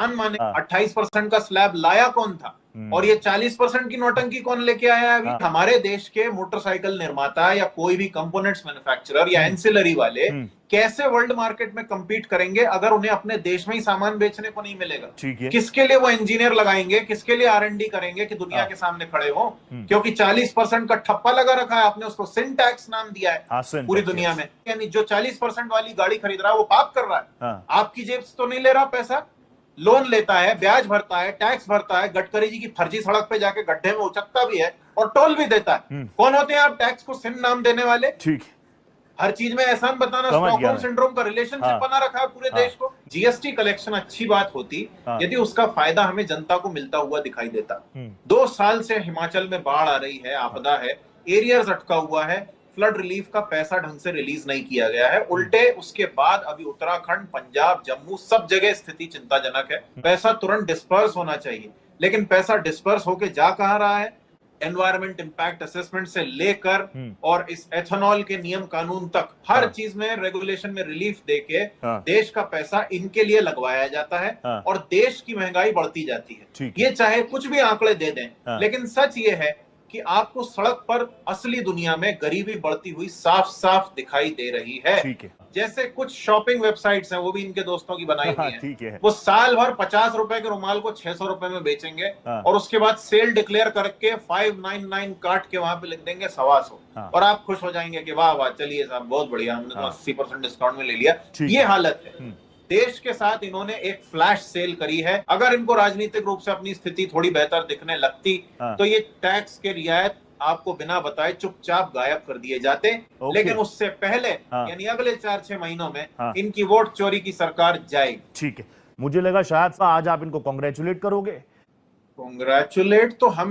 माने हाँ। 28% का स्लैब लाया कौन था और ये 40% की नौटंकी कौन लेके आया है अभी? हमारे देश के मोटरसाइकिल निर्माता या कोई भी कंपोनेंट्स मैन्युफैक्चरर या एंसिलरी वाले कैसे वर्ल्ड मार्केट में compete करेंगे अगर उन्हें अपने देश में ही सामान बेचने को नहीं मिलेगा? ठीक है। किसके लिए वो इंजीनियर लगाएंगे, किसके लिए R&D करेंगे कि दुनिया के सामने खड़े हो? क्योंकि 40% का ठप्पा लगा रखा है आपने, उसको सिन टैक्स नाम दिया है पूरी दुनिया में। यानी जो 40% वाली गाड़ी खरीद रहा है वो पाप कर रहा है। आपकी जेब से तो नहीं ले रहा पैसा, लोन लेता है, ब्याज भरता है, टैक्स भरता है, गडकरी जी की फर्जी सड़क पे जाके गड्ढे में उचकता भी है और टोल भी देता है। कौन होते हैं आप टैक्स को सिन नाम देने वाले? ठीक, हर चीज में एहसान बताना, स्टॉकहोम सिंड्रोम का रिलेशनशिप बना रखा है पूरे देश को। जीएसटी कलेक्शन अच्छी बात होती यदि उसका फायदा हमें जनता को मिलता हुआ दिखाई देता। 2 साल से हिमाचल में बाढ़ आ रही है, आपदा है, एरियर्स अटका हुआ है, फ्लड रिलीफ का पैसा ढंग से रिलीज नहीं किया गया है। उल्टे उसके बाद अभी उत्तराखंड, पंजाब, जम्मू सब जगह स्थिति चिंताजनक है। पैसा तुरंत डिस्पर्स होना चाहिए, लेकिन पैसा डिस्पर्स होके जा कहां रहा है? एनवायरमेंट इंपैक्ट असेसमेंट से लेकर और इस एथेनॉल के नियम कानून तक हर चीज में रेगुलेशन में रिलीफ देके देश का पैसा इनके लिए लगवाया जाता है और देश की महंगाई बढ़ती जाती है। ये चाहे कुछ भी आंकड़े दे दें, लेकिन सच ये है कि आपको सड़क पर असली दुनिया में गरीबी बढ़ती हुई साफ साफ दिखाई दे रही है। जैसे कुछ शॉपिंग वेबसाइट्स हैं, वो भी इनके दोस्तों की बनाई हुई हैं। वो साल भर 50 रुपए के रुमाल को 600 रुपए में बेचेंगे और उसके बाद सेल डिक्लेयर करके 599 काट के वहां पे लिख देंगे 125 और आप खुश हो जाएंगे कि वाह वाह, चलिए साहब बहुत बढ़िया, हमने तो 80% डिस्काउंट में ले लिया। ये हालत है देश के साथ। इन्होंने एक फ्लैश सेल करी है। अगर इनको राजनीतिक रूप से अपनी स्थिति थोड़ी बेहतर दिखने लगती तो ये टैक्स के रियायत आपको बिना बताए चुपचाप गायब कर दिए जाते। लेकिन उससे पहले यानी अगले 4-6 महीनों में इनकी वोट चोरी की सरकार जाएगी। ठीक है, मुझे लगा शायद आज आप इनको कांग्रेचुलेट करोगे। कांग्रेचुलेट तो हम